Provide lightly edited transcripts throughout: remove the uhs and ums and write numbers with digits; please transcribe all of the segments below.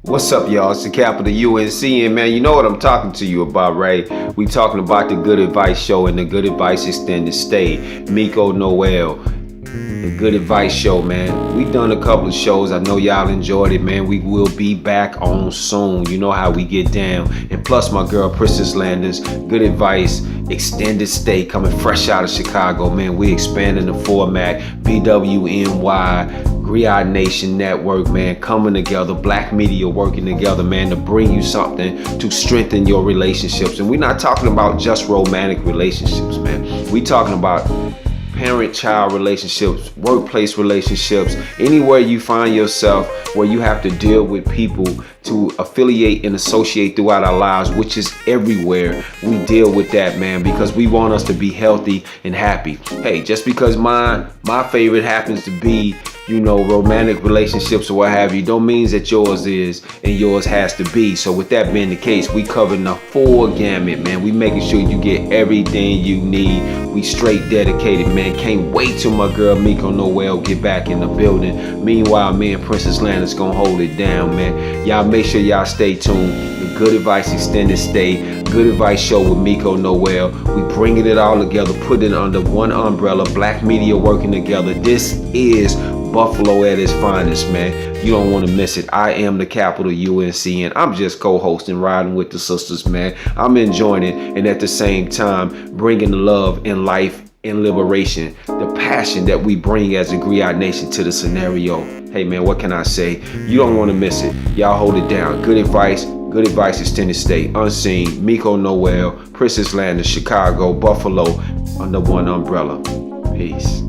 What's up, y'all? It's the capital UNCN, man. You know what I'm talking to you about, right? We talking about the Good Advice Show and the Good Advice Extended Stay. Miko Noel, the Good Advice Show, man. We done a couple of shows. I know y'all enjoyed it, man. We will be back on soon. You know how we get down. And plus, my girl, Princess Landers, Good Advice Extended Stay, coming fresh out of Chicago, man. We expanding the format. BWNY, Griot Nation Network, man, coming together, black media working together, man, to bring you something to strengthen your relationships. And we're not talking about just romantic relationships, man. We talking about parent-child relationships, workplace relationships, anywhere you find yourself where you have to deal with people to affiliate and associate throughout our lives, which is everywhere. We deal with that, man, because we want us to be healthy and happy. Hey, just because my favorite happens to be, you know, romantic relationships or what have you, don't mean that yours is and yours has to be. So with that being the case, we covering the full gamut, man. We making sure you get everything you need. We straight dedicated, man. Can't wait till my girl Miko Noel get back in the building. Meanwhile, me and Princess Landers gonna hold it down, man. Y'all make sure y'all stay tuned. The Good Advice Extended Stay, Good Advice Show with Miko Noel. We bringing it all together, putting it under one umbrella, black media working together. This is Buffalo at its finest, man. You don't want to miss it. I am the capital UNCN. I'm just co-hosting, riding with the sisters, man. I'm enjoying it, and at the same time, bringing the love and life and liberation, the passion that we bring as a Griot Nation to the scenario. Hey, man, what can I say? You don't want to miss it. Y'all hold it down. Good advice, extended stay, unseen. Miko Noel, Princess Landers, Chicago, Buffalo, under one umbrella. Peace.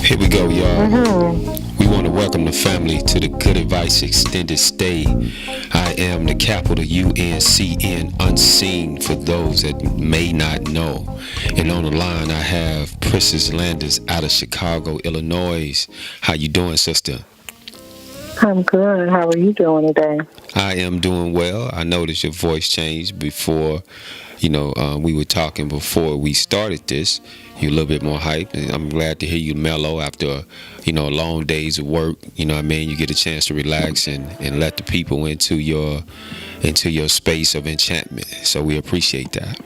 Here we go, y'all. We want to welcome the family to the Good Advice Extended Stay. I am the capital UNCN, unseen for those that may not know. And on the line, I have Princess Landers out of Chicago, Illinois. How you doing, sister? I'm good. How are you doing today? I am doing well. I noticed your voice changed before, we were talking before we started this. You're a little bit more hyped, and I'm glad to hear you mellow after, long days of work. You know what I mean? You get a chance to relax and let the people into your space of enchantment. So we appreciate that.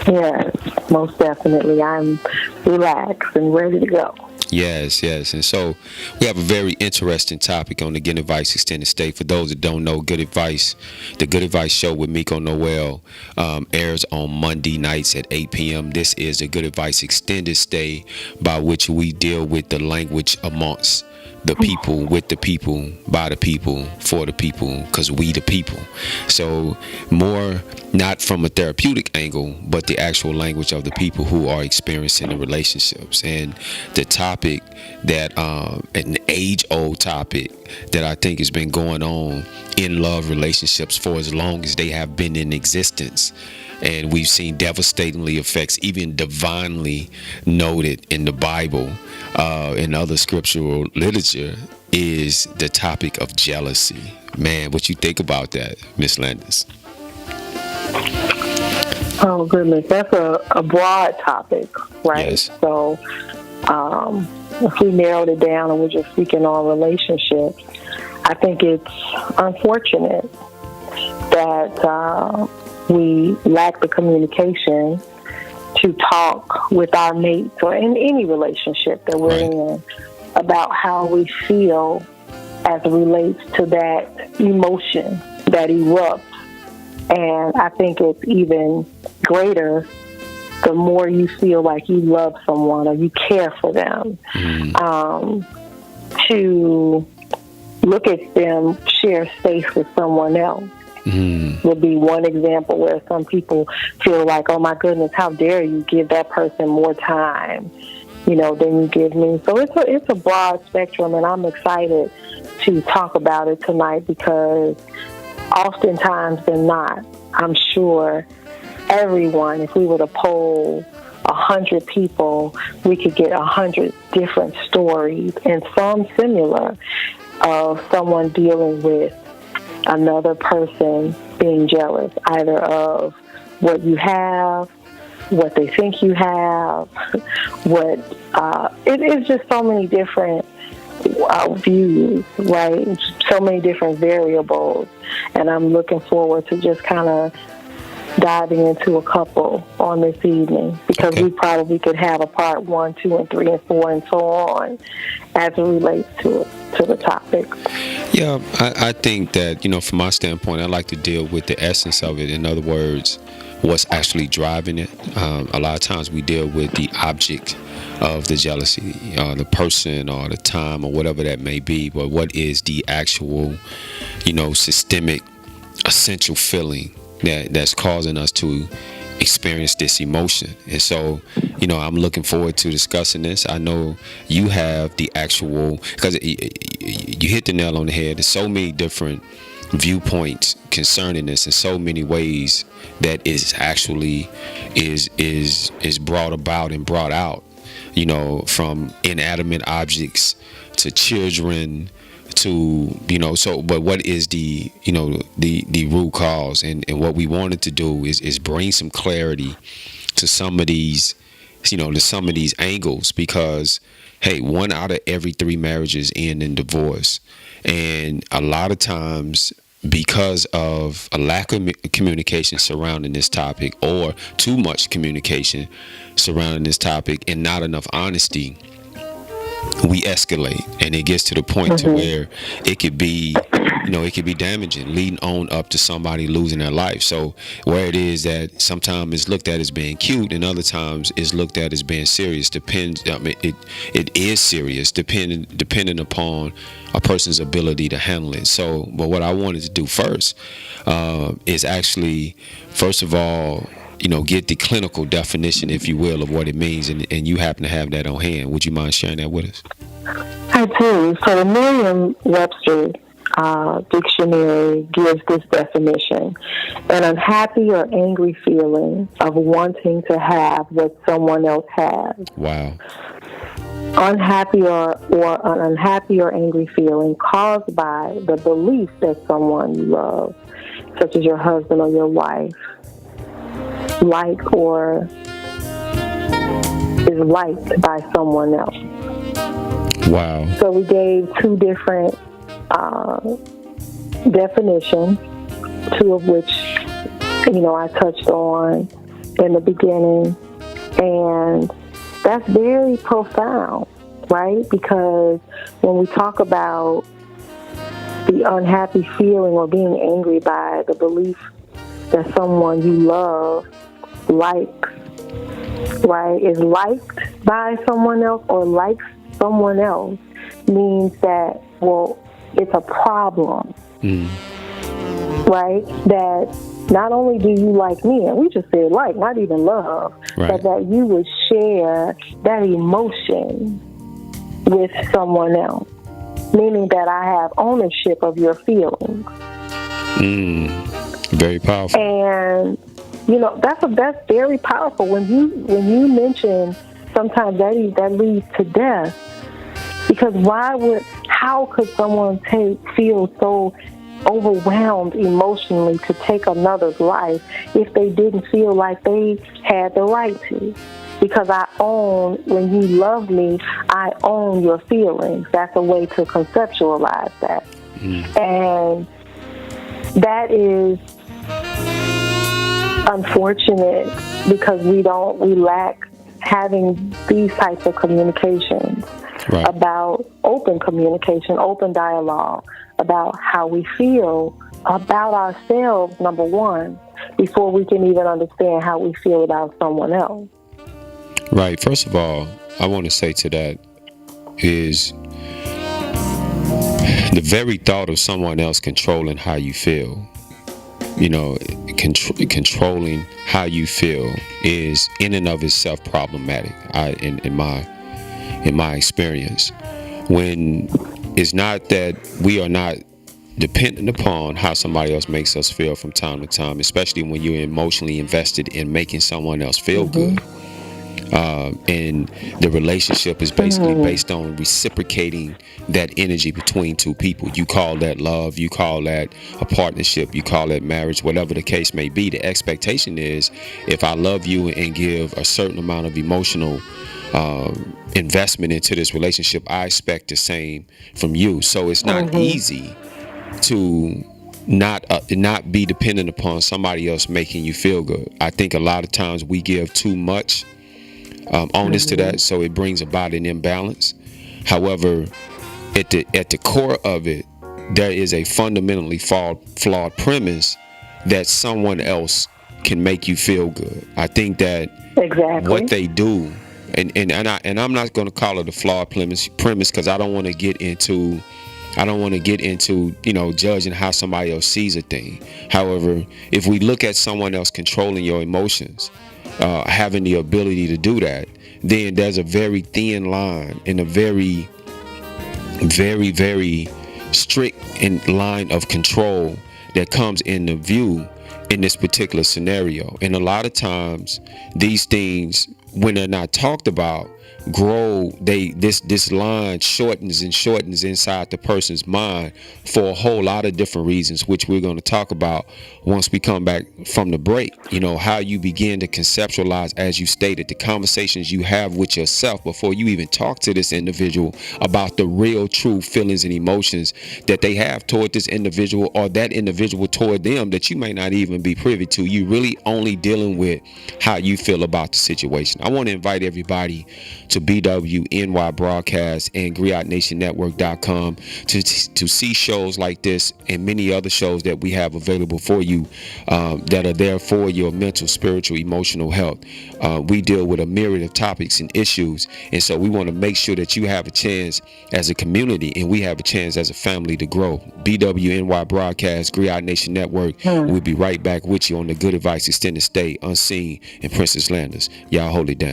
Yes, most definitely. I'm relaxed and ready to go. Yes. And so we have a very interesting topic on the Good Advice Extended Stay. For those that don't know, Good Advice, the Good Advice Show with Miko Noel airs on Monday nights at 8 p.m. This is the Good Advice Extended Stay, by which we deal with the language amongst the people, with the people, by the people, for the people, because we the people. So more not from a therapeutic angle, but the actual language of the people who are experiencing the relationships. And the topic that, an age-old topic that I think has been going on in love relationships for as long as they have been in existence. And we've seen devastatingly effects, even divinely noted in the Bible, and other scriptural literature, is the topic of jealousy. Man, what you think about that, Miss Landers? Oh, goodness. That's a broad topic, right? Yes. So if we narrowed it down and we're just speaking on relationships, I think it's unfortunate that we lack the communication to talk with our mates or in any relationship that we're in about how we feel as it relates to that emotion that erupts. And I think it's even greater the more you feel like you love someone or you care for them, to look at them share space with someone else. Would be one example where some people feel like, oh my goodness, how dare you give that person more time, than you give me. So it's a broad spectrum, and I'm excited to talk about it tonight because oftentimes than not, I'm sure everyone, if we were to poll 100 people, we could get 100 different stories, and some similar, of someone dealing with another person being jealous, either of what you have, what they think you have, it is just so many different views, right? So many different variables, and I'm looking forward to just kind of diving into a couple on this evening, because we probably could have a part 1, 2, and 3, and 4, and so on as it relates to the topic. Yeah, I think that, from my standpoint, I like to deal with the essence of it. In other words, what's actually driving it. A lot of times we deal with the object of the jealousy, the person or the time or whatever that may be, but what is the actual, systemic, essential feeling that's causing us to experience this emotion. And so, I'm looking forward to discussing this. I know you have the actual, because you hit the nail on the head. There's so many different viewpoints concerning this in so many ways that is actually is brought about and brought out, from inanimate objects to children to, but what is the root cause? And what we wanted to do is bring some clarity to some of these, to some of these angles, because, hey, 1 out of every 3 marriages end in divorce. And a lot of times, because of a lack of communication surrounding this topic, or too much communication surrounding this topic and not enough honesty, we escalate, and it gets to the point to where it could be, it could be damaging, leading on up to somebody losing their life. So where it is that sometimes it's looked at as being cute, and other times it's looked at as being serious. Depends. I mean, it is serious, depending upon a person's ability to handle it. So, but what I wanted to do first is actually, first of all, get the clinical definition, if you will, of what it means, and you happen to have that on hand. Would you mind sharing that with us? I do. So the Merriam-Webster dictionary gives this definition: an unhappy or angry feeling of wanting to have what someone else has. Wow. Unhappy or an unhappy or angry feeling caused by the belief that someone you love, such as your husband or your wife, like or is liked by someone else. Wow. So we gave 2 different definitions, 2 of which, I touched on in the beginning. And that's very profound, right? Because when we talk about the unhappy feeling or being angry by the belief that someone you love likes, right, is liked by someone else or likes someone else, means that, well, it's a problem, right? That not only do you like me, and we just said like, not even love, right, but that you would share that emotion with someone else, meaning that I have ownership of your feelings. Very powerful. And that's very powerful. When you mention sometimes that leads to death, because how could someone feel so overwhelmed emotionally to take another's life if they didn't feel like they had the right to? Because when you love me, I own your feelings. That's a way to conceptualize that. And that is unfortunate, because we lack having these types of communications, right, about open communication, open dialogue about how we feel about ourselves, number one, before we can even understand how we feel about someone else. Right. First of all, I want to say to that is the very thought of someone else controlling how you feel, controlling how you feel is in and of itself problematic. In my experience, when it's not that we are not dependent upon how somebody else makes us feel from time to time, especially when you're emotionally invested in making someone else feel good. And the relationship is basically based on reciprocating that energy between 2 people. You call that love, you call that a partnership, you call that marriage, whatever the case may be. The expectation is, if I love you and give a certain amount of emotional investment into this relationship, I expect the same from you. So it's not easy to not be dependent upon somebody else making you feel good. I think a lot of times we give too much onus to that, so it brings about an imbalance. However, at the core of it, there is a fundamentally flawed premise that someone else can make you feel good. I think that what they do, and I'm not going to call it a flawed premise because I don't want to get into judging how somebody else sees a thing. However, if we look at someone else controlling your emotions, having the ability to do that, then there's a very thin line and a very, very, very strict line of control that comes into view in this particular scenario. And a lot of times these things, when they're not talked about, grow, this line shortens inside the person's mind for a whole lot of different reasons, which we're going to talk about once we come back from the break. How you begin to conceptualize, as you stated, the conversations you have with yourself before you even talk to this individual about the real true feelings and emotions that they have toward this individual, or that individual toward them, that you may not even be privy to. You really only dealing with how you feel about the situation. I want to invite everybody to BWNY Broadcast and GriotNationNetwork.com to see shows like this and many other shows that we have available for you, that are there for your mental, spiritual, emotional health. We deal with a myriad of topics and issues, and so we want to make sure that you have a chance as a community and we have a chance as a family to grow. BWNY Broadcast, Griot Nation Network. We'll be right back with you on the Good Advice Extended Stay, Unseen, and Princess Landers. Y'all hold it down.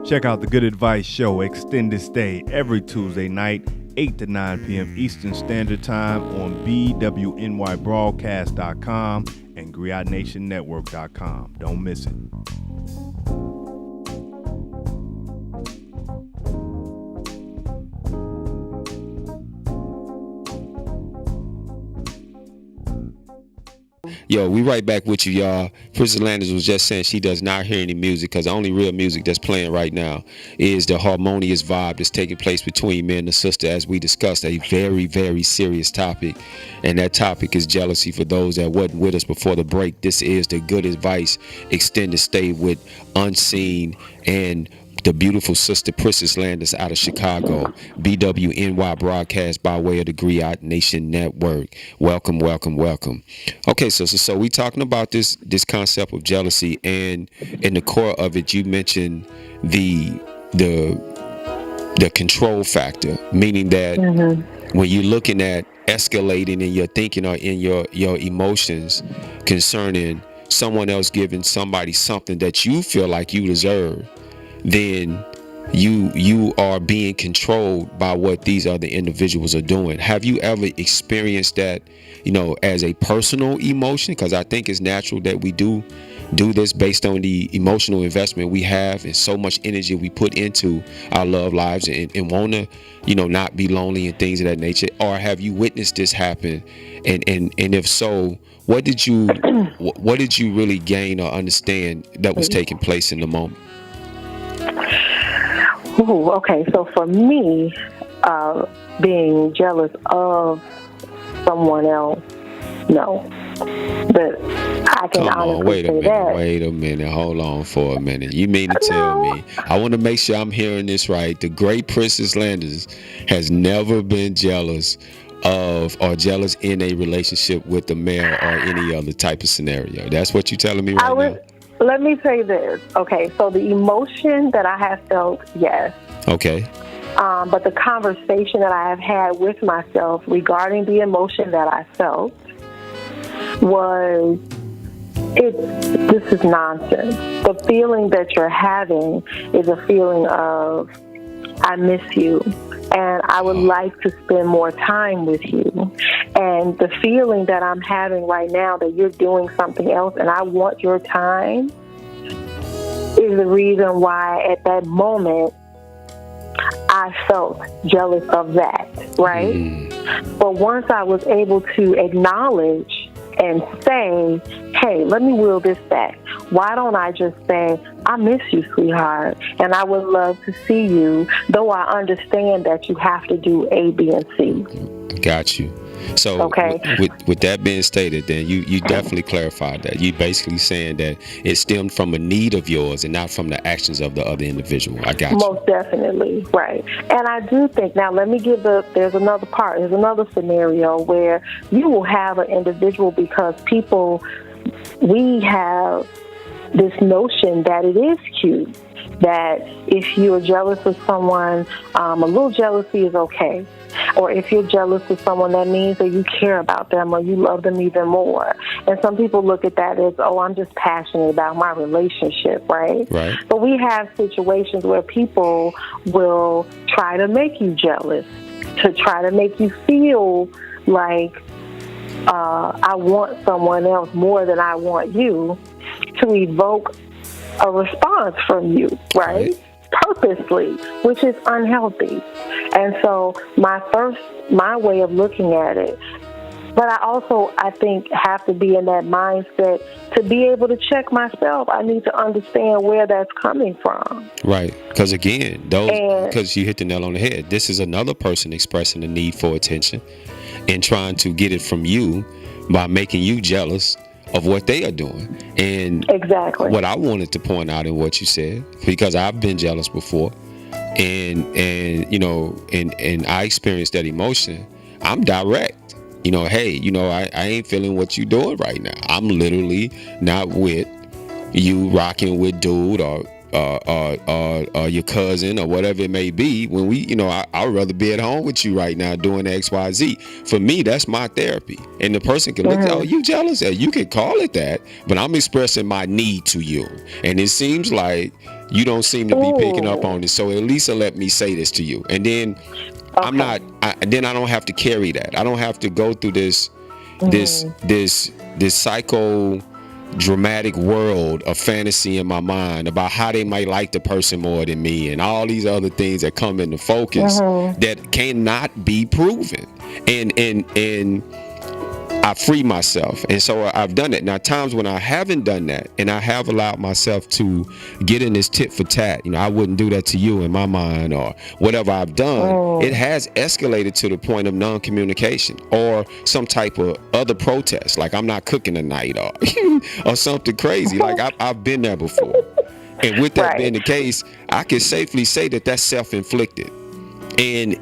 Check out the Good Advice Show Extended Stay every Tuesday night, 8 to 9 p.m. Eastern Standard Time on BWNYBroadcast.com and GriotNationNetwork.com. Don't miss it. Yo, we right back with you, y'all. Princess Landers was just saying she does not hear any music because the only real music that's playing right now is the harmonious vibe that's taking place between me and the sister as we discussed a very, very serious topic. And that topic is jealousy. For those that wasn't with us before the break, this is the Good Advice Extended Stay with Unseen and the beautiful sister Princess Landers out of Chicago. BWNY Broadcast by way of the Griot Nation Network. Welcome, welcome, welcome. Okay, so we talking about this concept of jealousy, and in the core of it, you mentioned the control factor, meaning that when you're looking at escalating in your thinking or in your emotions concerning someone else giving somebody something that you feel like you deserve, then you are being controlled by what these other individuals are doing. Have you ever experienced that, as a personal emotion? Because I think it's natural that we do this based on the emotional investment we have and so much energy we put into our love lives and want to, not be lonely and things of that nature. Or have you witnessed this happen? And if so, what did you really gain or understand that was taking place in the moment? Ooh, okay, so for me, being jealous of someone else, no. But I can honestly say that. Wait a minute. Hold on for a minute. You mean to tell me? I want to make sure I'm hearing this right. The great Princess Landers has never been jealous of or jealous in a relationship with a male or any other type of scenario. That's what you're telling me right now? Let me say this. Okay, so the emotion that I have felt, yes. Okay. But the conversation that I have had with myself regarding the emotion that I felt was, this is nonsense. The feeling that you're having is a feeling of, I miss you, and I would like to spend more time with you. And the feeling that I'm having right now that you're doing something else and I want your time is the reason why at that moment I felt jealous of that, right? But once I was able to acknowledge and say, hey, let me wheel this back. Why don't I just say, I miss you, sweetheart, and I would love to see you, though I understand that you have to do A, B, and C. Got you. So okay. with that being stated, then you definitely clarified that. You basically saying that it stemmed from a need of yours and not from the actions of the other individual. I got you. Most definitely, right. And I do think, now let me give there's another part, there's another scenario where you will have an individual, because we have this notion that it is cute, that if you're jealous of someone, a little jealousy is okay. Or if you're jealous of someone, that means that you care about them or you love them even more. And some people look at that as, oh, I'm just passionate about my relationship, right? Right. But we have situations where people will try to make you jealous, to try to make you feel like I want someone else more than I want you, to evoke a response from you, right? Purposely, which is unhealthy. And so my way of looking at it, but I think have to be in that mindset to be able to check myself. I need to understand where that's coming from. Right. Because again, because you hit the nail on the head. This is another person expressing the need for attention and trying to get it from you by making you jealous of what they are doing. And exactly what I wanted to point out in what you said, because I've been jealous before, and you know, and I experienced that emotion. I'm direct. You know, hey, you know, I ain't feeling what you doing right now. I'm literally not with you rocking with dude or your cousin or whatever it may be. When we, you know, I'd rather be at home with you right now doing XYZ. For me, that's my therapy. And the person can look at, oh, you jealous? You can call it that, but I'm expressing my need to you. And it seems like you don't seem to be picking up on it. So at least let me say this to you. And then then I don't have to carry that. I don't have to go through this psychodramatic world of fantasy in my mind about how they might like the person more than me and all these other things that come into focus that cannot be proven. And I free myself. And so I've done it. Now, times when I haven't done that and I have allowed myself to get in this tit for tat, you know, I wouldn't do that to you in my mind or whatever I've done, it has escalated to the point of non-communication or some type of other protest, like I'm not cooking tonight or something crazy. Like I've been there before. And with that being the case, I can safely say that that's self-inflicted. And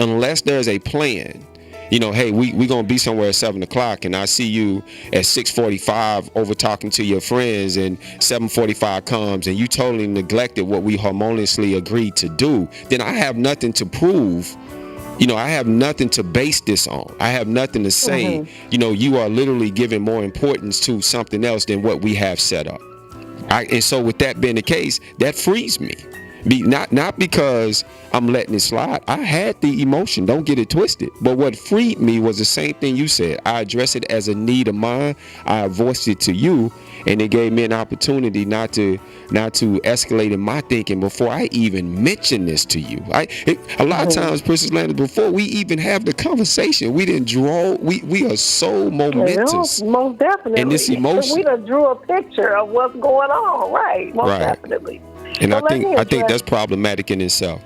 unless there's a plan, you know, hey, we gonna be somewhere at 7:00, and I see you at 6:45 over talking to your friends, and 7:45 comes, and you totally neglected what we harmoniously agreed to do. Then I have nothing to prove. You know, I have nothing to base this on. I have nothing to say. You know, you are literally giving more importance to something else than what we have set up. And so, with that being the case, that frees me. Not because I'm letting it slide. I had the emotion, don't get it twisted. But what freed me was the same thing you said. I addressed it as a need of mine. I voiced it to you, and it gave me an opportunity not to escalate in my thinking before I even mention this to you. A lot of times, Princess Landis, before we even have the conversation, we didn't draw. We are so momentous. Most definitely. In this emotion, we done drew a picture of what's going on. Right. Most definitely. And I think that's problematic in itself.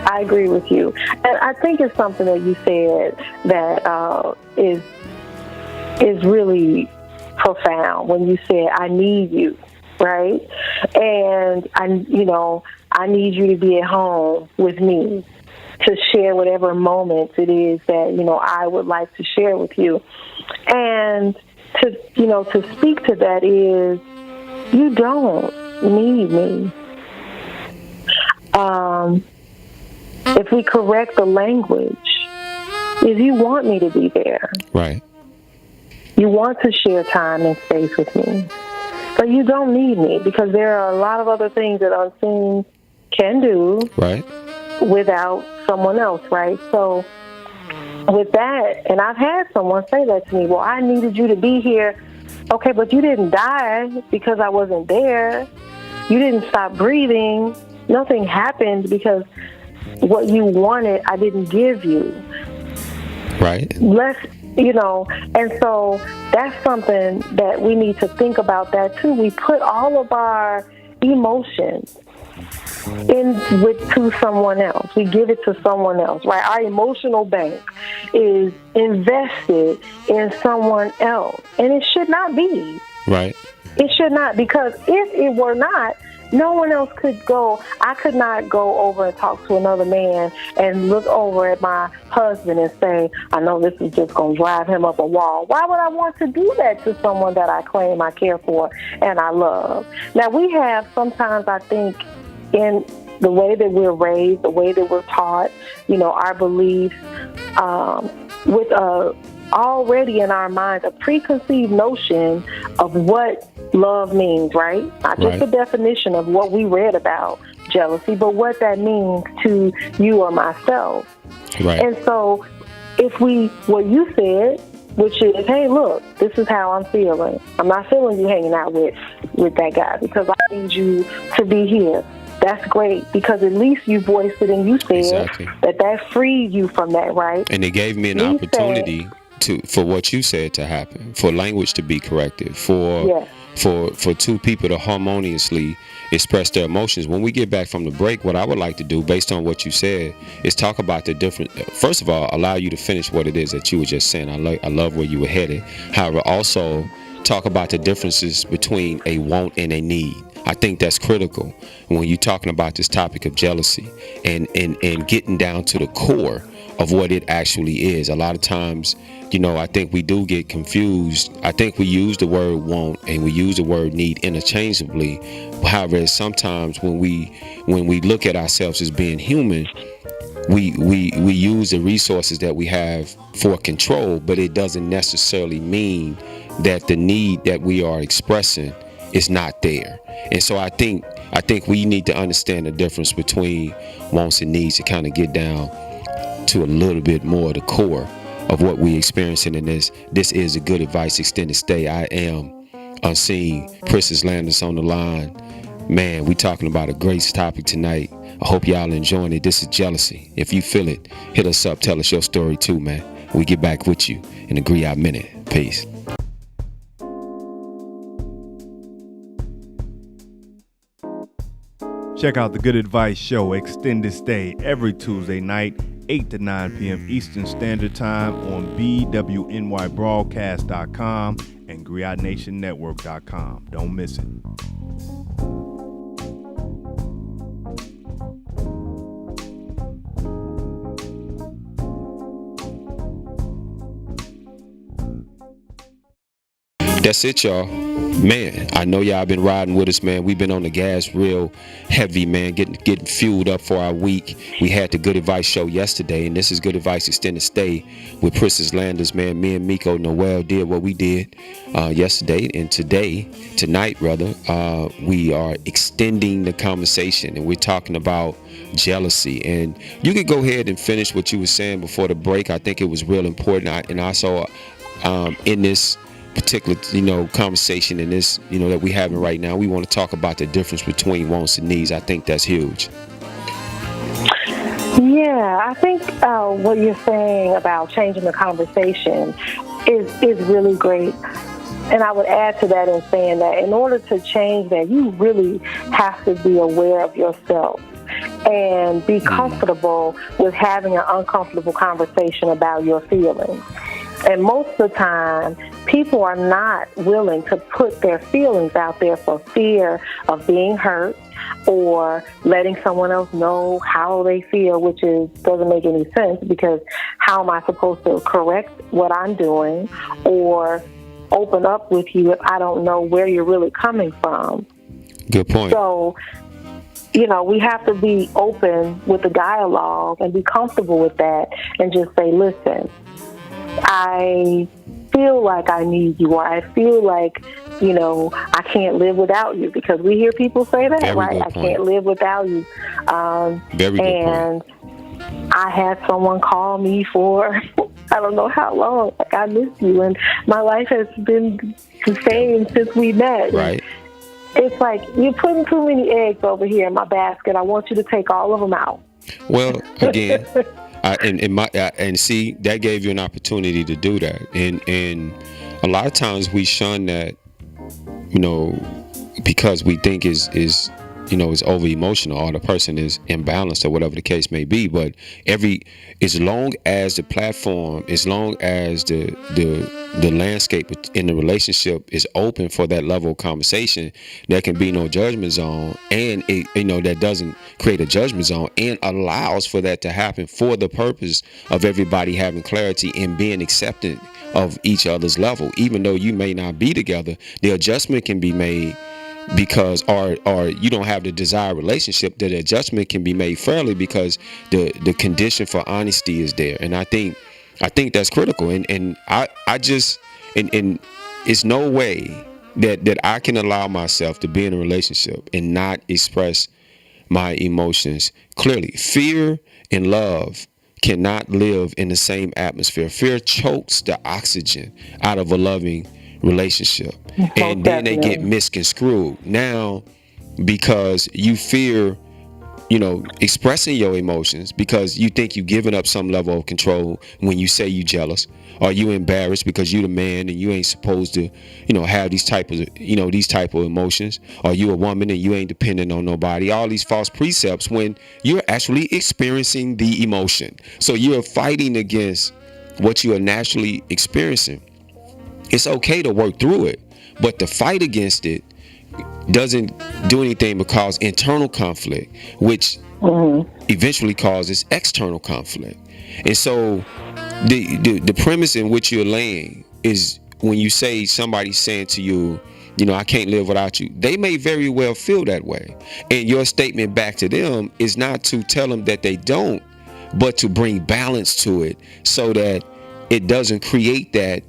I agree with you. And I think it's something that you said that is really profound when you said, I need you, right? And I need you to be at home with me to share whatever moments it is that, you know, I would like to share with you. And to speak to that is, you don't need me. If we correct the language, is you want me to be there. Right. You want to share time and space with me. But you don't need me, because there are a lot of other things that Unseen can do without someone else, right? So with that, and I've had someone say that to me, well, I needed you to be here. Okay, but you didn't die because I wasn't there. You didn't stop breathing. Nothing happened because what you wanted, I didn't give you. Right. And so that's something that we need to think about that too. We put all of our emotions to someone else. We give it to someone else, right? Our emotional bank is invested in someone else, and it should not be. Right. It should not, because if it were not, no one else could go. I could not go over and talk to another man and look over at my husband and say, I know this is just going to drive him up a wall. Why would I want to do that to someone that I claim I care for and I love? Now, we have sometimes, I think, in the way that we're raised, the way that we're taught, our beliefs, with already in our minds a preconceived notion of what love means, right? Not just the definition of what we read about jealousy, but what that means to you or myself. Right. And so what you said, which is, hey, look, this is how I'm feeling. I'm not feeling you hanging out with that guy because I need you to be here. That's great, because at least you voiced it and you said that freed you from that, right? And it gave me an opportunity for what you said to happen, for language to be corrected, for two people to harmoniously express their emotions. When we get back from the break, what I would like to do, based on what you said, is talk about the different. First of all, allow you to finish what it is that you were just saying. I love where you were headed. However, also talk about the differences between a want and a need. I think that's critical when you're talking about this topic of jealousy and getting down to the core of what it actually is. A lot of times, I think we do get confused. I think we use the word want and we use the word need interchangeably. However, sometimes when we look at ourselves as being human, we use the resources that we have for control, but it doesn't necessarily mean that the need that we are expressing is not there. And so I think we need to understand the difference between wants and needs to kind of get down to a little bit more of the core of what we experiencing in this. This is a Good Advice Extended Stay. I am Unseen. Princess Landis on the line. Man, we talking about a great topic tonight. I hope y'all enjoying it. This is jealousy. If you feel it, hit us up. Tell us your story too, man. We get back with you in a Griot minute. Peace. Check out the Good Advice Show Extended Stay every Tuesday night, 8 to 9 p.m. Eastern Standard Time on BWNYBroadcast.com and GriotNationNetwork.com. Don't miss it. That's it, y'all. Man, I know y'all been riding with us, man. We've been on the gas real heavy, man, getting fueled up for our week. We had the Good Advice Show yesterday, and this is Good Advice Extended Stay with Princess Landis, man. Me and Miko Noel did what we did yesterday, and tonight, we are extending the conversation, and we're talking about jealousy. And you could go ahead and finish what you were saying before the break. I think it was real important. And I saw in this particular conversation in this that we're having right now, we want to talk about the difference between wants and needs. I think that's huge. Yeah, I think what you're saying about changing the conversation is really great. And I would add to that in saying that in order to change that, you really have to be aware of yourself and be comfortable with having an uncomfortable conversation about your feelings. And most of the time, people are not willing to put their feelings out there for fear of being hurt or letting someone else know how they feel, which doesn't make any sense, because how am I supposed to correct what I'm doing or open up with you if I don't know where you're really coming from? Good point. So, we have to be open with the dialogue and be comfortable with that and just say, listen, I feel like I need you, or I feel like, I can't live without you, because we hear people say that, Very right? I can't live without you. Very good point. I had someone call me for, I don't know how long, like, I miss you, and my life has been the same since we met. Right. It's like, you're putting too many eggs over here in my basket. I want you to take all of them out. Well, again, And see, that gave you an opportunity to do that, and a lot of times we shun that, because we think is over emotional, or the person is imbalanced, or whatever the case may be. But as long as the platform, as long as the landscape in the relationship is open for that level of conversation, there can be no judgment zone, and that doesn't create a judgment zone and allows for that to happen for the purpose of everybody having clarity and being accepted of each other's level. Even though you may not be together, the adjustment can be made, because or you don't have the desired relationship. The adjustment can be made fairly because the condition for honesty is there. And I think that's critical. And I just and it's no way that I can allow myself to be in a relationship and not express my emotions clearly. Fear and love cannot live in the same atmosphere. Fear chokes the oxygen out of a loving relationship, and then they get misconstrued now because you fear expressing your emotions, because you think you're giving up some level of control when you say you jealous, or you embarrassed because you the man and you ain't supposed to have these type of emotions, or you a woman and you ain't dependent on nobody. All these false precepts when you're actually experiencing the emotion. So you're fighting against what you are naturally experiencing. It's okay to work through it, but to fight against it doesn't do anything but cause internal conflict, which eventually causes external conflict. And so the premise in which you're laying is, when you say somebody's saying to you, I can't live without you, they may very well feel that way. And your statement back to them is not to tell them that they don't, but to bring balance to it so that it doesn't create that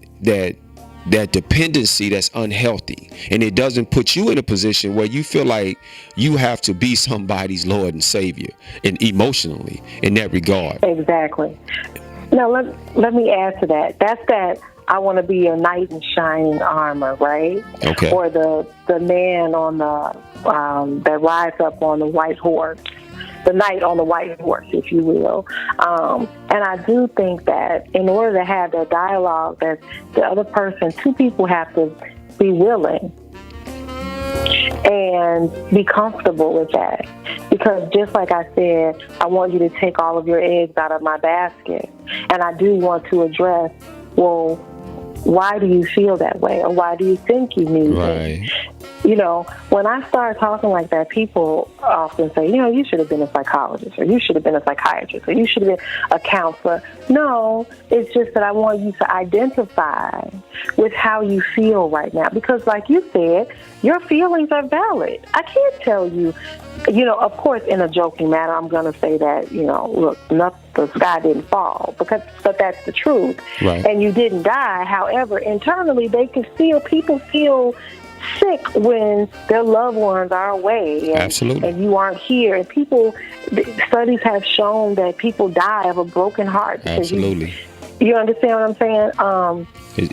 dependency that's unhealthy, and it doesn't put you in a position where you feel like you have to be somebody's Lord and Savior, and emotionally in that regard. Exactly. Now let me add to that. That's that I want to be a knight in shining armor, right? Okay. Or the man on the that rides up on the white horse. The knight on the white horse, if you will. And I do think that in order to have that dialogue, that the other person, two people have to be willing and be comfortable with that. Because just like I said, I want you to take all of your eggs out of my basket. And I do want to address, well, why do you feel that way? Or why do you think you need it? When I start talking like that, people often say, you should have been a psychologist, or you should have been a psychiatrist, or you should have been a counselor. No, it's just that I want you to identify with how you feel right now. Because like you said, your feelings are valid. I can't tell you, of course, in a joking manner, I'm going to say that, look, the sky didn't fall, but that's the truth. Right. And you didn't die. However, internally, people feel sick when their loved ones are away, and you aren't here. And studies have shown that people die of a broken heart. Absolutely. You understand what I'm saying?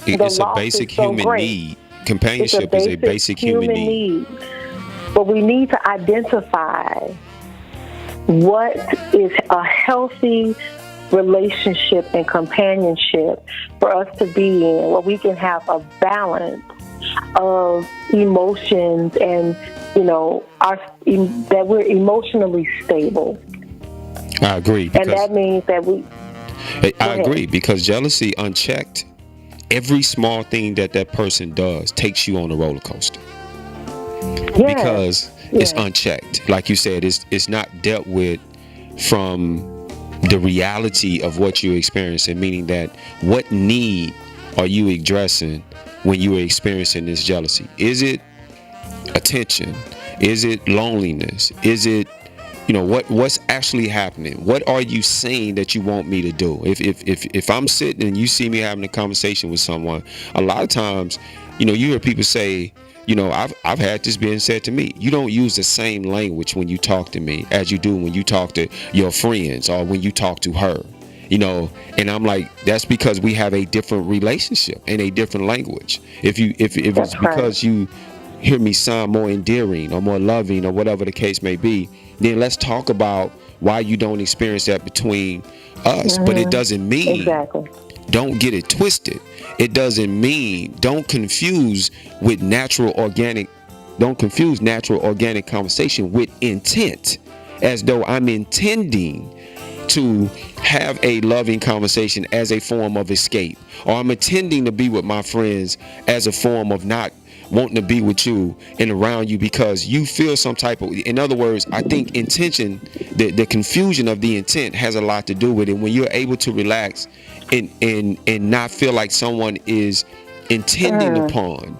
It's a basic human need. Companionship is a basic human need. But we need to identify what is a healthy relationship and companionship for us to be in, where we can have a balance of emotions and that we're emotionally stable. I agree, and that means that I agree, because jealousy unchecked, every small thing that person does takes you on a roller coaster. Because it's unchecked. Like you said, it's not dealt with from the reality of what you're experiencing, meaning that what need are you addressing when you are experiencing this jealousy? Is it attention? Is it loneliness? Is it, what's actually happening? What are you saying that you want me to do? If I'm sitting and you see me having a conversation with someone, a lot of times, you hear people say, I've had this being said to me. You don't use the same language when you talk to me as you do when you talk to your friends or when you talk to her. And I'm like, that's because we have a different relationship and a different language. If it's because you hear me sound more endearing or more loving or whatever the case may be, then let's talk about why you don't experience that between us. But it doesn't mean, don't get it twisted. It doesn't mean, don't confuse natural organic conversation with intent, as though I'm intending to have a loving conversation as a form of escape, or I'm intending to be with my friends as a form of not wanting to be with you and around you because you feel some type of, in other words, I think intention, the confusion of the intent has a lot to do with it. When you're able to relax and not feel like someone is intending upon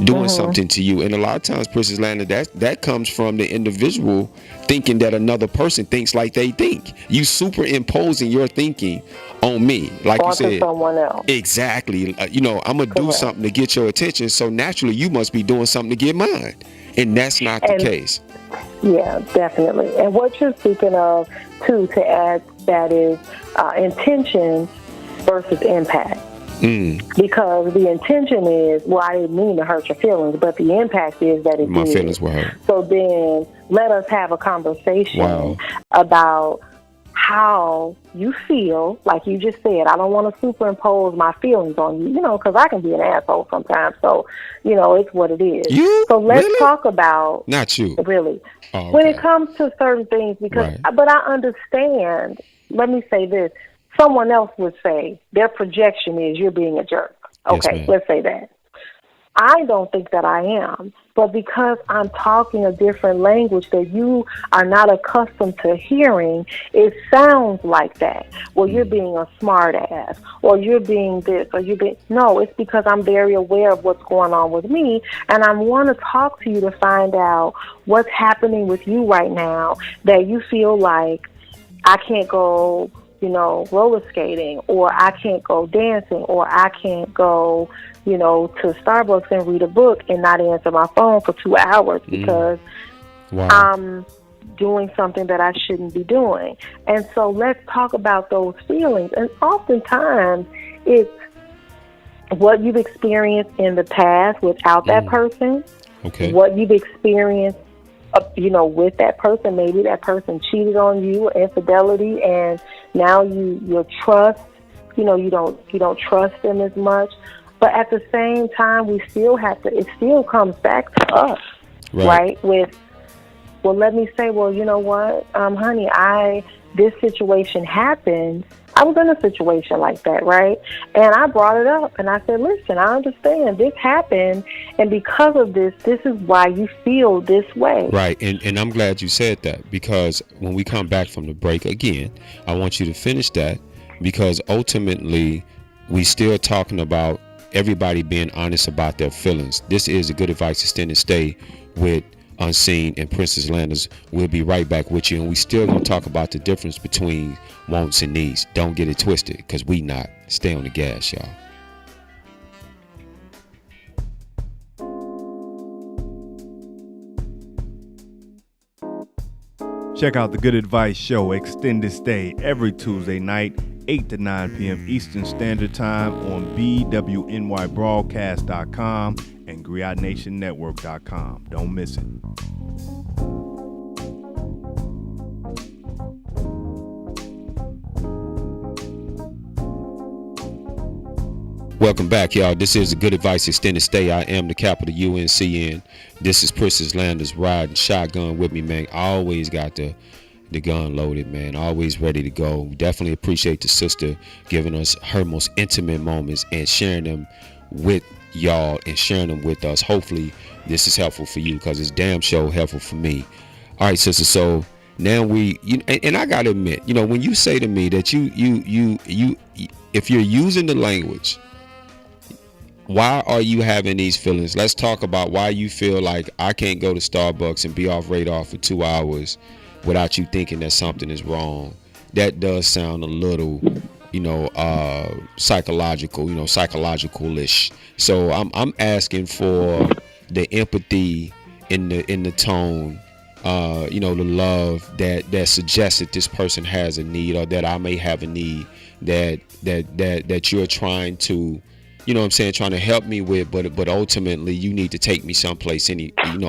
doing something to you. And a lot of times, Princess Landa, that comes from the individual thinking that another person thinks like they think. You superimposing your thinking on me, like you said, someone else. Exactly. I'm gonna do something to get your attention, so naturally you must be doing something to get mine, and that's not the case. Yeah, definitely. And what you're speaking of too, to add, that is intention versus impact. Because the intention is, well, I didn't mean to hurt your feelings, but the impact is that it my did. feelings were hurt. So then let us have a conversation about how you feel. Like you just said, I don't want to superimpose my feelings on you, because I can be an asshole sometimes. So, it's what it is. So let's talk about... Not you. Really. Oh, okay. When it comes to certain things, because, but I understand, let me say this. Someone else would say their projection is you're being a jerk. Okay, let's say that. I don't think that I am, but because I'm talking a different language that you are not accustomed to hearing, it sounds like that. Well, you're being a smart ass, or you're being this, or you're being... No, it's because I'm very aware of what's going on with me, and I want to talk to you to find out what's happening with you right now that you feel like I can't go... roller skating, or I can't go dancing, or I can't go, to Starbucks and read a book and not answer my phone for 2 hours because I'm doing something that I shouldn't be doing. And so let's talk about those feelings. And oftentimes it's what you've experienced in the past without that person, what you've experienced with that person. Maybe that person cheated on you, infidelity, and now your trust, you don't trust them as much. But at the same time, we still have to, it still comes back to us, right? With, well, let me say, well, you know what, honey, this situation happened. I was in a situation like that, right? And I brought it up and I said, listen, I understand this happened. And because of this is why you feel this way. Right. And I'm glad you said that, because when we come back from the break again, I want you to finish that, because ultimately we still talking about everybody being honest about their feelings. This is a Good Advice Extended Stay with Unseen and Princess Landers. We'll be right back with you, and we still gonna talk about the difference between wants and needs. Don't get it twisted, because we not. Stay on the gas, y'all. Check out the Good Advice Show Extended Stay every Tuesday night, 8 to 9 p.m. Eastern Standard Time on BWNYBroadcast.com and GriotNationNetwork.com. Don't miss it. Welcome back, y'all. This is the Good Advice Extended Stay. I am the capital UNCN. This is Princess Landers riding shotgun with me, man. I always got the gun loaded, man. Always ready to go. Definitely appreciate the sister giving us her most intimate moments and sharing them with y'all and sharing them with us. Hopefully this is helpful for you, because it's damn sure helpful for me. All right, sister. So now and I gotta admit, when you say to me that you if you're using the language, why are you having these feelings? Let's talk about why you feel like I can't go to Starbucks and be off radar for 2 hours without you thinking that something is wrong. That does sound a little, psychological-ish. So I'm asking for the empathy in the tone, the love that suggests that this person has a need, or that I may have a need, that you're trying to you know what I'm saying, trying to help me with, but ultimately you need to take me someplace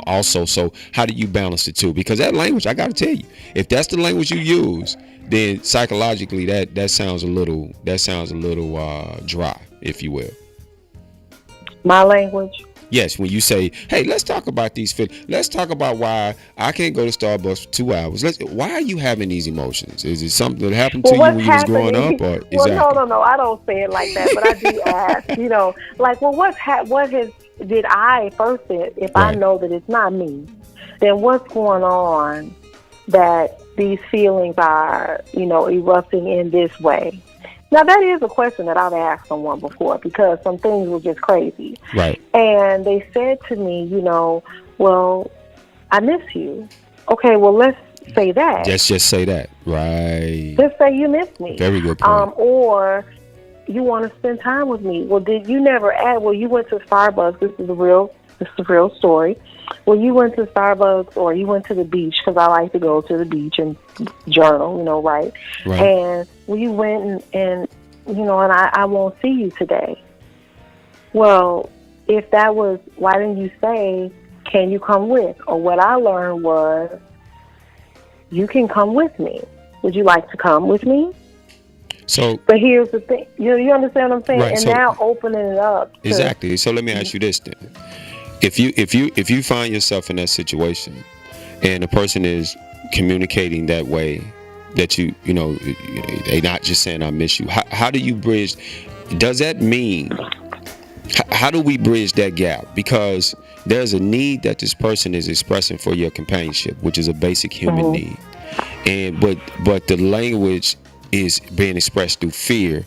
also. So how do you balance the two? Because that language, I got to tell you, if that's the language you use, then psychologically that sounds a little dry, if you will. My language. Yes, when you say, "Hey, let's talk about these feelings. Let's talk about why I can't go to Starbucks for 2 hours. Why are you having these emotions? Is it something that happened to you when you was growing up, or well, exactly?" no, I don't say it like that, but I do ask. Like, well, did I first? If I Right. know that it's not me, then what's going on that these feelings are, erupting in this way? Now, that is a question that I've asked someone before because some things were just crazy. Right. And they said to me, well, I miss you. Okay, well, let's say that. Just say that. Right. Just say you miss me. Very good point. Or you want to spend time with me. Well, did you never add, well, you went to Starbucks. This is a real story. Well, you went to Starbucks or you went to the beach, because I like to go to the beach and journal, right? Right. And you went and I won't see you today. Well, if that was, why didn't you say, can you come with? Or what I learned was, you can come with me. Would you like to come with me? So, but here's the thing. You understand what I'm saying? Right, and so, now opening it up. Exactly. So let me ask you this then. If you find yourself in that situation and the person is communicating that way, that they're not just saying I miss you, how do you bridge? Does that mean, how do we bridge that gap? Because there's a need that this person is expressing for your companionship, which is a basic human need, and but the language is being expressed through fear,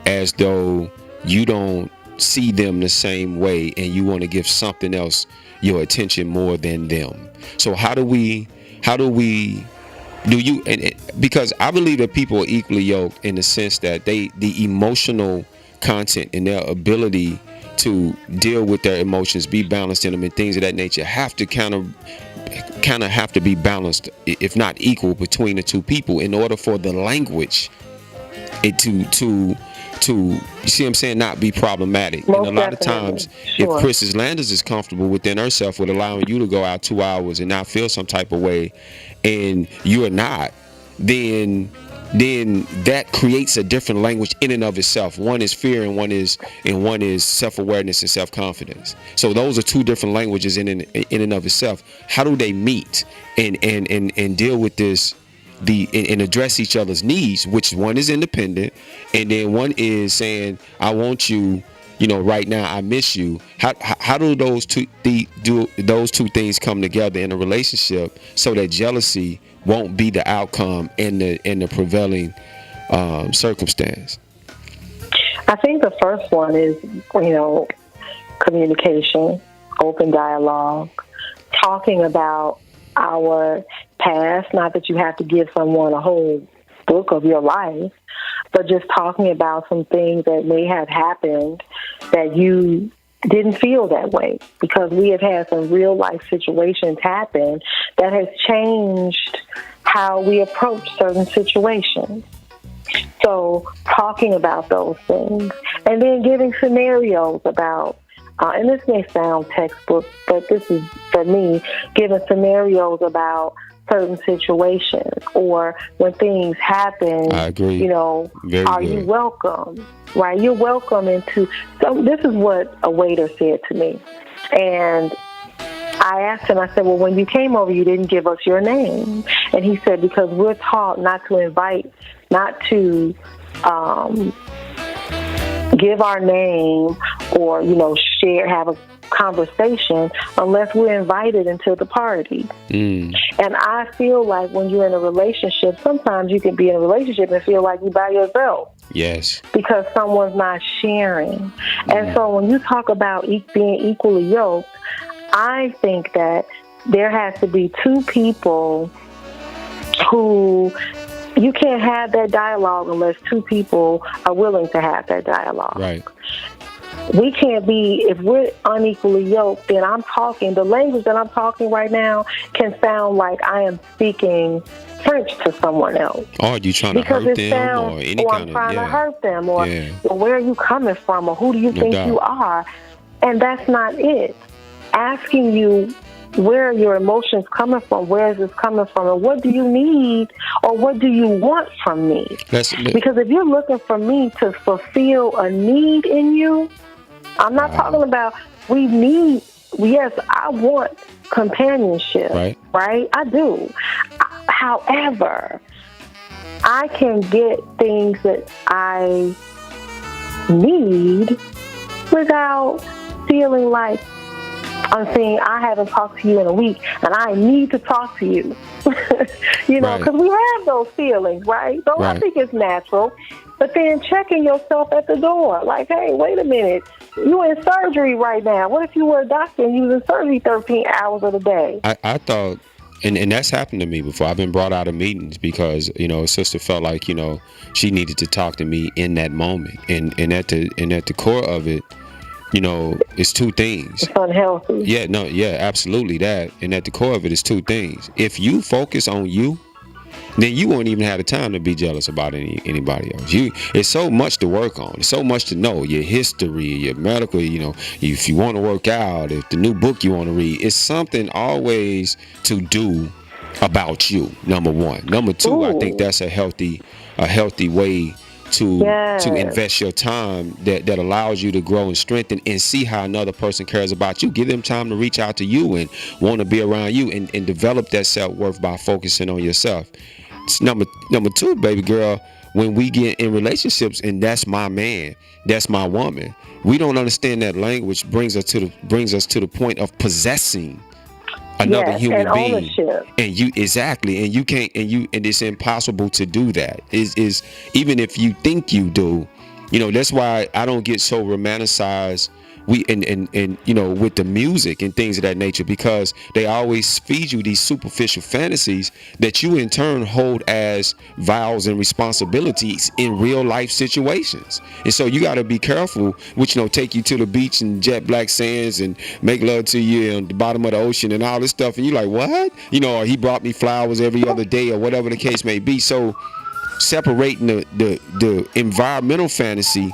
as though you don't see them the same way and you want to give something else your attention more than them. So how do you, and because I believe that people are equally yoked in the sense that the emotional content and their ability to deal with their emotions, be balanced in them, and things of that nature have to kind of have to be balanced, if not equal, between the two people in order for the language to you see what I'm saying, not be problematic. Most and a lot definitely. of times, Sure. if Princess Landers is comfortable within herself with allowing you to go out 2 hours and not feel some type of way, and you are not, then that creates a different language in and of itself. One is fear and one is self-awareness and self-confidence. So those are two different languages in and of itself. How do they meet and deal with this, and address each other's needs, which one is independent and then one is saying, I want you, right now, I miss you. How do those two things come together in a relationship so that jealousy won't be the outcome in the prevailing circumstance? I think the first one is, communication, open dialogue, talking about our past. Not that you have to give someone a whole book of your life, but just talking about some things that may have happened that you didn't feel that way, because we have had some real life situations happen that has changed how we approach certain situations. So talking about those things, and then giving scenarios about, and this may sound textbook, but this is, for me, giving scenarios about certain situations, or when things happen, I agree. Very are good. you welcome? Right? You're welcome into, so this is what a waiter said to me. And I asked him, I said, well, when you came over, you didn't give us your name. And he said, because we're taught not to give our name or, have a conversation unless we're invited into the party. And I feel like when you're in a relationship, sometimes you can be in a relationship and feel like you're by yourself. Yes. Because someone's not sharing. And so when you talk about being equally yoked, I think that there has to be two people who, you can't have that dialogue unless two people are willing to have that dialogue. Right. We can't be, if we're unequally yoked, then the language that I'm talking right now can sound like I am speaking French to someone else. Or are you trying to Because hurt it them sounds, or any or kind I'm of, trying to hurt them, or Yeah. well, where are you coming from, or who do you No think doubt. you are? And that's not it. Asking you, where are your emotions coming from? Where is this coming from? And what do you need, or what do you want from me? Because if you're looking for me to fulfill a need in you, I'm not talking about yes, I want companionship, right? I do. However, I can get things that I need without feeling like I'm saying I haven't talked to you in a week and I need to talk to you. You know, because we have those feelings, right? So I think it's natural. But then checking yourself at the door, like, hey, wait a minute, you in surgery right now. What if you were a doctor and you was in surgery 13 hours of the day? I thought, and that's happened to me before. I've been brought out of meetings because, you know, a sister felt like, you know, she needed to talk to me in that moment. And at the core of it, you know, it's two things. It's unhealthy. Yeah, absolutely that. And at the core of it is two things. If you focus on you, then you won't even have the time to be jealous about anybody else. It's so much to work on. It's so much to know. Your history, your medical, you know, if you want to work out, if the new book you want to read, it's something always to do about you, number one. Number two, I think that's a healthy way to invest your time that allows you to grow and strengthen and see how another person cares about you. Give them time to reach out to you and want to be around you and develop that self-worth by focusing on yourself. It's number two, baby girl, when we get in relationships and that's my man, that's my woman, we don't understand that language brings us to the point of possessing another human being. Ownership. And you and you can't and it's impossible to do that. Is even if you think you do, you know, that's why I don't get so romanticized and you know, with the music and things of that nature, because they always feed you these superficial fantasies that you in turn hold as vows and responsibilities in real life situations. And so you got to be careful, which, you know, take you to the beach and jet black sands and make love to you on the bottom of the ocean and all this stuff, and you're like, what? You know, or he brought me flowers every other day or whatever the case may be. So separating the environmental fantasy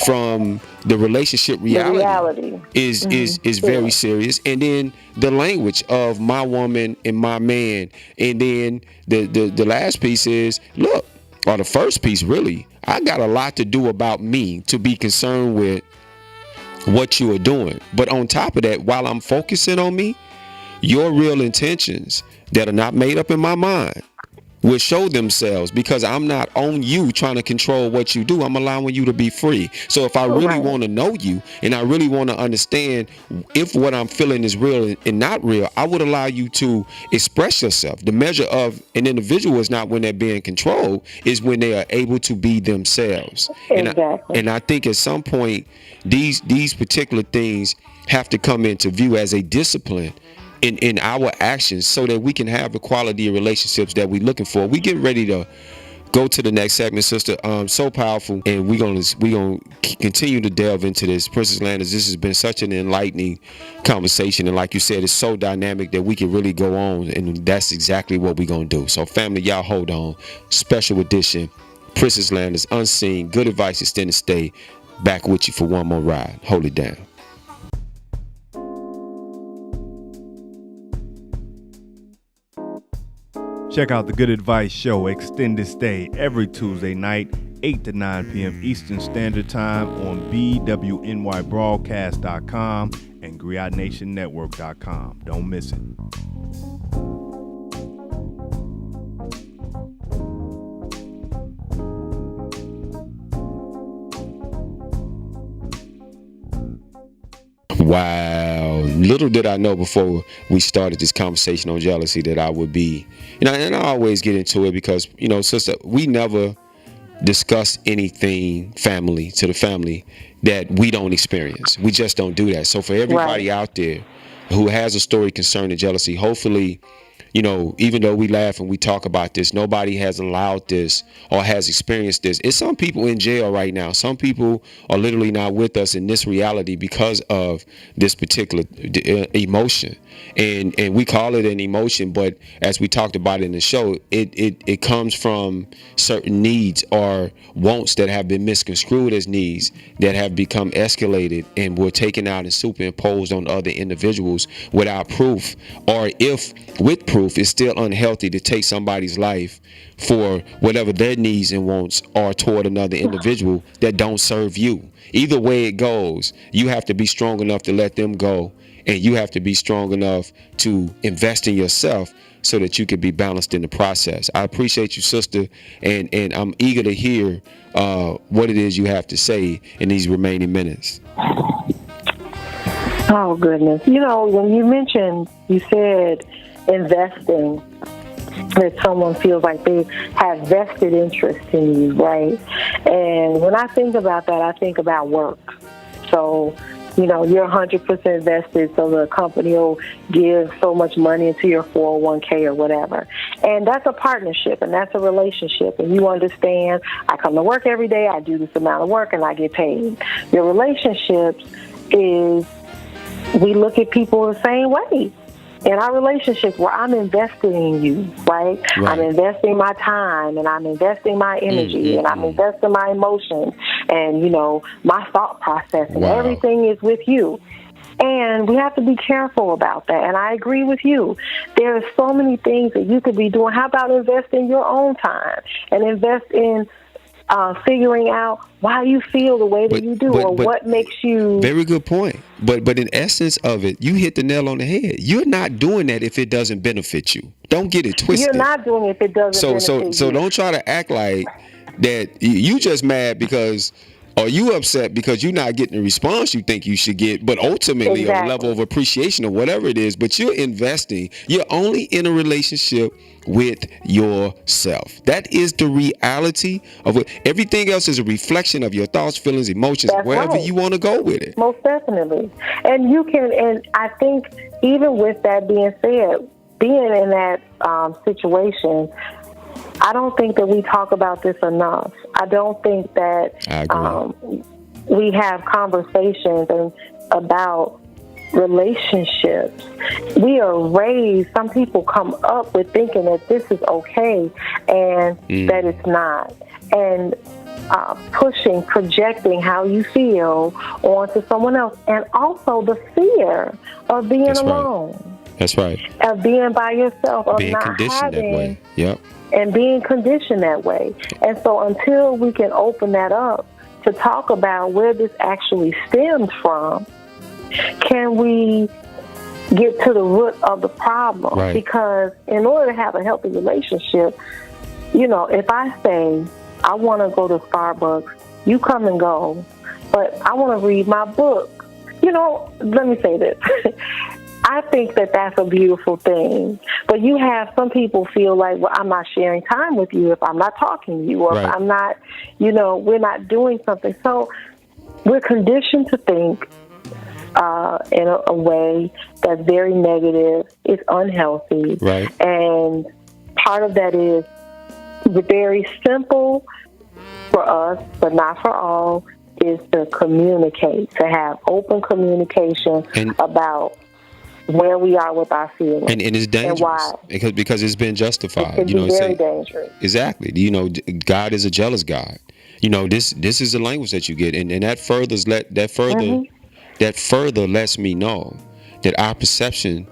from the relationship reality. is very serious. And then the language of my woman and my man. And then the last piece is, look, or the first piece really, I got a lot to do about me to be concerned with what you are doing. But on top of that, while I'm focusing on me, your real intentions that are not made up in my mind will show themselves, because I'm not on you trying to control what you do. I'm allowing you to be free. So if I really want to know you and I really want to understand if what I'm feeling is real and not real, I would allow you to express yourself. The measure of an individual is not when they're being controlled, is when they are able to be themselves. Exactly. And I think at some point these particular things have to come into view as a discipline in our actions, so that we can have the quality of relationships that we're looking for. We get ready to go to the next segment, sister. So powerful, and we're gonna continue to delve into this. Princess Landers, this has been such an enlightening conversation, and like you said, it's so dynamic that we can really go on, and that's exactly what we're gonna do. So family, y'all hold on. Special edition, Princess Landers, Unseen, Good Advice Extended Stay, back with you for one more ride. Hold it down. Check out the Good Advice Show Extended Stay every Tuesday night, 8 to 9 p.m. Eastern Standard Time on BWNYBroadcast.com and GriotNationNetwork.com. Don't miss it. Wow. Little did I know before we started this conversation on jealousy that I would be, you know, and I always get into it because, you know, sister, we never discuss anything to the family that we don't experience. We just don't do that. So for everybody out there who has a story concerning jealousy, hopefully, you know, even though we laugh and we talk about this, nobody has allowed this or has experienced this. It's some people in jail right now. Some people are literally not with us in this reality because of this particular emotion. and we call it an emotion, but as we talked about in the show, it comes from certain needs or wants that have been misconstrued as needs that have become escalated and were taken out and superimposed on other individuals without proof, or if with proof, it's still unhealthy to take somebody's life for whatever their needs and wants are toward another individual that don't serve you. Either way it goes, you have to be strong enough to let them go, and you have to be strong enough to invest in yourself so that you can be balanced in the process. I appreciate you, sister, and I'm eager to hear what it is you have to say in these remaining minutes. Oh, goodness. You know, when you said investing, that someone feels like they have vested interest in you, right? And when I think about that, I think about work. So, you know, you're 100% vested, so the company will give so much money into your 401k or whatever. And that's a partnership, and that's a relationship. And you understand, I come to work every day, I do this amount of work, and I get paid. Your relationships is, we look at people the same way. In our relationships where I'm investing in you, right? I'm investing my time, and I'm investing my energy, and I'm investing my emotions, and, you know, my thought process, and everything is with you. And we have to be careful about that. And I agree with you. There are so many things that you could be doing. How about invest in your own time and invest in figuring out why you feel the way that you do, or what makes you... Very good point. But in essence of it, you hit the nail on the head. You're not doing that if it doesn't benefit you. Don't get it twisted. You're not doing it if it doesn't benefit you. So don't try to act like that you just mad because... Or you upset because you're not getting the response you think you should get, but ultimately a level of appreciation or whatever it is, but you're investing. You're only in a relationship with yourself. That is the reality of it. Everything else is a reflection of your thoughts, feelings, emotions, wherever you want to go with it. Most definitely. And you can, and I think even with that being said, being in that situation, I don't think that we talk about this enough. I don't think that we have conversations about relationships. We are raised, some people come up with thinking that this is okay and that it's not. And projecting how you feel onto someone else. And also the fear of being alone. That's right. Of being by yourself, of being not conditioned having... that way. Yep. And being conditioned that way. And so until we can open that up to talk about where this actually stems from, can we get to the root of the problem? Right. Because in order to have a healthy relationship, you know, if I say, I want to go to Starbucks, you come and go, but I want to read my book. You know, let me say this. I think that that's a beautiful thing. But you have some people feel like, well, I'm not sharing time with you if I'm not talking to you, or if I'm not, you know, we're not doing something. So we're conditioned to think in a way that's very negative. It's unhealthy. Right. And part of that is very simple for us, but not for all, is to communicate, to have open communication about where we are with our feelings, and it's dangerous, and why. because it's been justified. It can be very dangerous. Exactly. You know, God is a jealous God. You know, this is the language that you get, and that further lets me know that our perception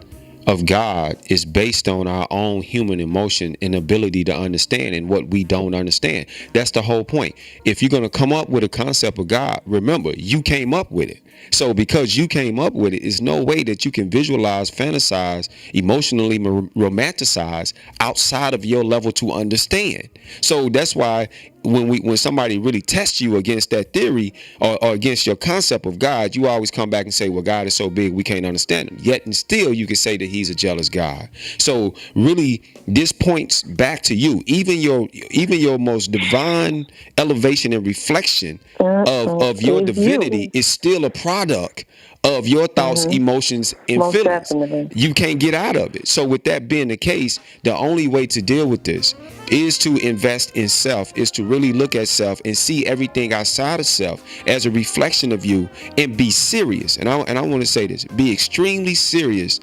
of God is based on our own human emotion and ability to understand and what we don't understand. That's the whole point. If you're going to come up with a concept of God, remember, you came up with it. So because you came up with it, there's no way that you can visualize, fantasize, emotionally romanticize outside of your level to understand. So that's why when somebody really tests you against that theory or against your concept of God, you always come back and say, well, God is so big we can't understand him. Yet and still you can say that he's a jealous God. So really this points back to you. Even your most divine elevation and reflection of your divinity is still a product of your thoughts, emotions, and Most feelings. definitely. You can't get out of it. So with that being the case, the only way to deal with this is to invest in self, is to really look at self and see everything outside of self as a reflection of you, and be serious. And I want to say this, be extremely serious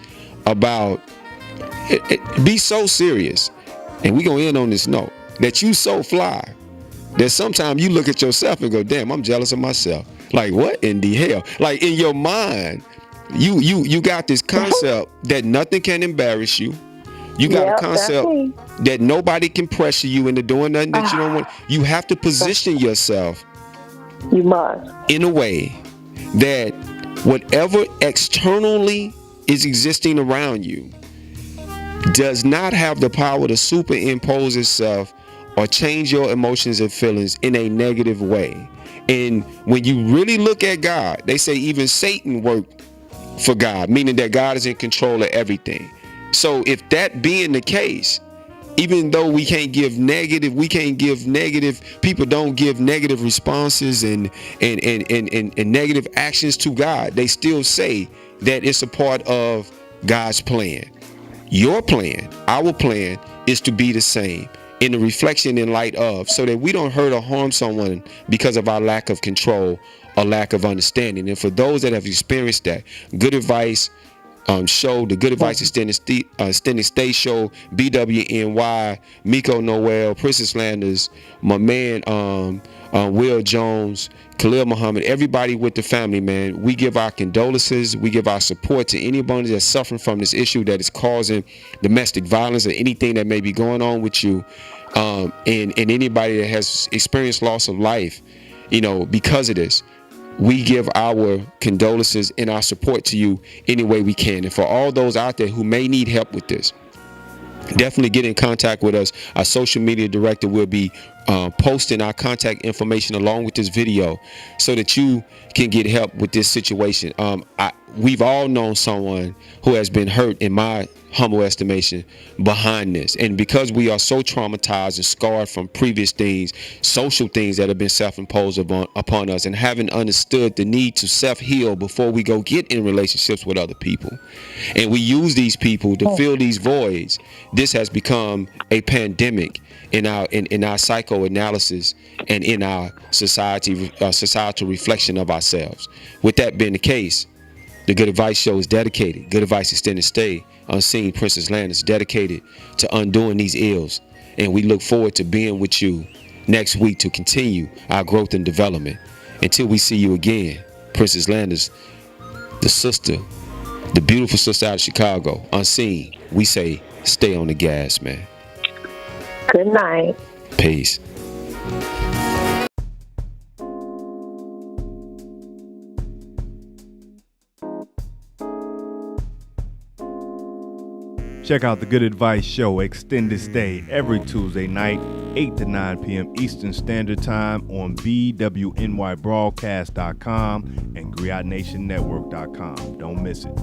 about be so serious, and we gonna end on this note, that you so fly that sometimes you look at yourself and go, damn, I'm jealous of myself. Like, what in the hell? Like, in your mind, you got this concept that nothing can embarrass you. You got a concept that nobody can pressure you into doing nothing that you don't want. You have to position yourself. You must. In a way that whatever externally is existing around you does not have the power to superimpose itself or change your emotions and feelings in a negative way. And when you really look at God, they say even Satan worked for God, meaning that God is in control of everything. So if that being the case, even though we can't give negative, people don't give negative responses and negative actions to God, they still say that it's a part of God's plan. Your plan, our plan, is to be the same in the reflection in light of, so that we don't hurt or harm someone because of our lack of control or lack of understanding. And for those that have experienced that, Good Advice show, the Good Advice Extended Stay show, BWNY, Miko Noel, Princess Landers, my man Will Jones, Khalil Muhammad, everybody with the family, man, we give our condolences, we give our support to anybody that's suffering from this issue that is causing domestic violence or anything that may be going on with you, and anybody that has experienced loss of life, because of this. We give our condolences and our support to you any way we can. And for all those out there who may need help with this, definitely get in contact with us. Our social media director will be posting our contact information along with this video so that you can get help with this situation. We've all known someone who has been hurt, in my humble estimation, behind this. And because we are so traumatized and scarred from previous things, social things that have been self-imposed upon us, and haven't understood the need to self-heal before we go get in relationships with other people, and we use these people to fill these voids, this has become a pandemic in our psychoanalysis and in our societal reflection of ourselves. With that being the case, the Good Advice Show is dedicated. Good Advice Extended Stay, Unseen Princess Land is dedicated to undoing these ills. And we look forward to being with you next week to continue our growth and development. Until we see you again, Princess Landers, the sister, the beautiful sister out of Chicago, Unseen, we say stay on the gas, man. Good night. Peace. Check out the Good Advice Show Extended Stay every Tuesday night, 8 to 9 p.m. Eastern Standard Time on BWNY Broadcast.com and GriotNationNetwork.com. Don't miss it.